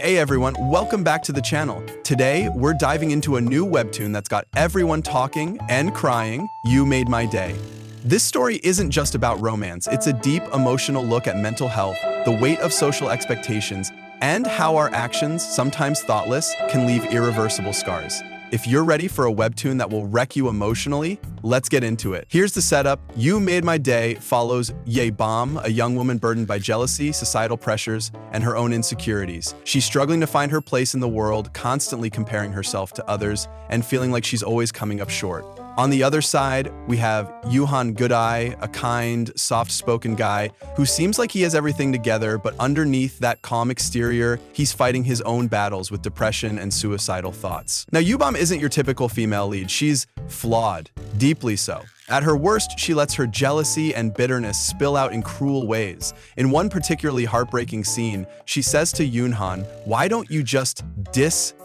Hey everyone, welcome back to the channel. Today, we're diving into a new webtoon that's got everyone talking and crying. You Made My Day. This story isn't just about romance, it's a deep emotional look at mental health, the weight of social expectations, and how our actions, sometimes thoughtless, can leave irreversible scars. If you're ready for a webtoon that will wreck you emotionally, let's get into it. Here's the setup. You Made My Day follows Lemme, a young woman burdened by jealousy, societal pressures, and her own insecurities. She's struggling to find her place in the world, constantly comparing herself to others, and feeling like she's always coming up short. On the other side, we have Yuhan Goodeye, a kind, soft-spoken guy who seems like he has everything together, but underneath that calm exterior, he's fighting his own battles with depression and suicidal thoughts. Now, Yubam isn't your typical female lead. She's flawed, deeply so. At her worst, she lets her jealousy and bitterness spill out in cruel ways. In one particularly heartbreaking scene, she says to Yunhan, "Why don't you just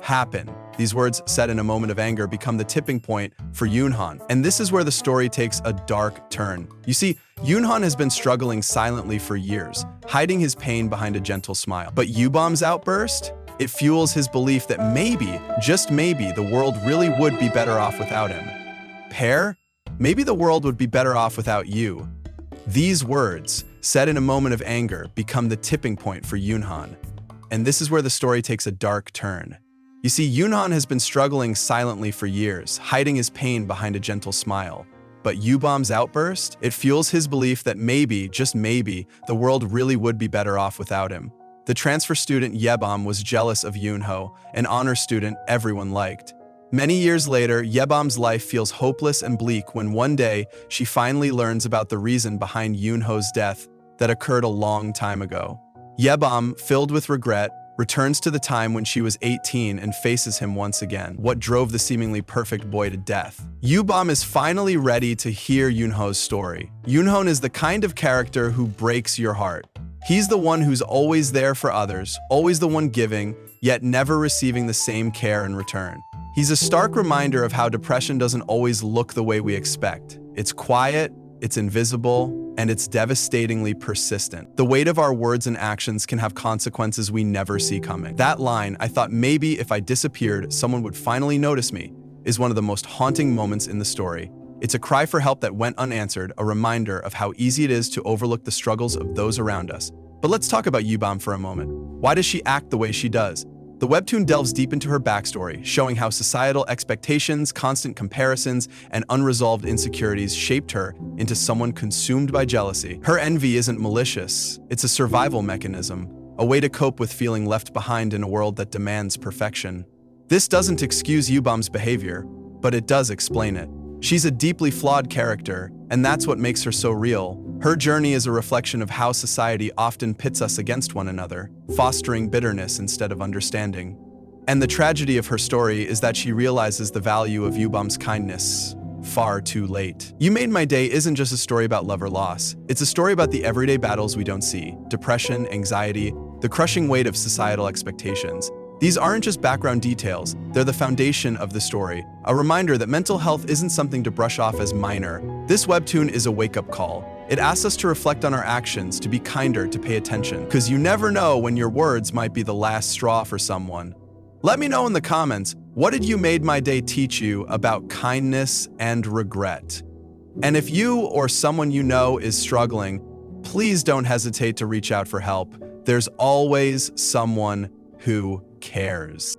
happen?" These words, said in a moment of anger, become the tipping point for Yunhan. And this is where the story takes a dark turn. You see, Yunhan has been struggling silently for years, hiding his pain behind a gentle smile. But Yubam's outburst? It fuels his belief that maybe, just maybe, the world really would be better off without him. Pair? Maybe the world would be better off without you. These words, said in a moment of anger, become the tipping point for Yunhan. And this is where the story takes a dark turn. You see, Yunhan has been struggling silently for years, hiding his pain behind a gentle smile. But Yubam's outburst? It fuels his belief that maybe, just maybe, the world really would be better off without him. The transfer student Yebam was jealous of Yunho, an honor student everyone liked. Many years later, Yebam's life feels hopeless and bleak when one day she finally learns about the reason behind Yunho's death that occurred a long time ago. Yebam, filled with regret, returns to the time when she was 18 and faces him once again, what drove the seemingly perfect boy to death. Yubam is finally ready to hear Yunho's story. Yunho is the kind of character who breaks your heart. He's the one who's always there for others, always the one giving, yet never receiving the same care in return. He's a stark reminder of how depression doesn't always look the way we expect. It's quiet, it's invisible, and it's devastatingly persistent. The weight of our words and actions can have consequences we never see coming. That line, "I thought maybe if I disappeared, someone would finally notice me," is one of the most haunting moments in the story. It's a cry for help that went unanswered, a reminder of how easy it is to overlook the struggles of those around us. But let's talk about Yubam for a moment. Why does she act the way she does? The webtoon delves deep into her backstory, showing how societal expectations, constant comparisons, and unresolved insecurities shaped her into someone consumed by jealousy. Her envy isn't malicious, it's a survival mechanism, a way to cope with feeling left behind in a world that demands perfection. This doesn't excuse Yubam's behavior, but it does explain it. She's a deeply flawed character, and that's what makes her so real. Her journey is a reflection of how society often pits us against one another, fostering bitterness instead of understanding. And the tragedy of her story is that she realizes the value of Yubam's kindness far too late. You Made My Day isn't just a story about love or loss. It's a story about the everyday battles we don't see: depression, anxiety, the crushing weight of societal expectations. These aren't just background details, they're the foundation of the story, a reminder that mental health isn't something to brush off as minor. This webtoon is a wake-up call. It asks us to reflect on our actions, to be kinder, to pay attention, because you never know when your words might be the last straw for someone. Let me know in the comments, what did You Made My Day teach you about kindness and regret? And if you or someone you know is struggling, please don't hesitate to reach out for help. There's always someone who cares.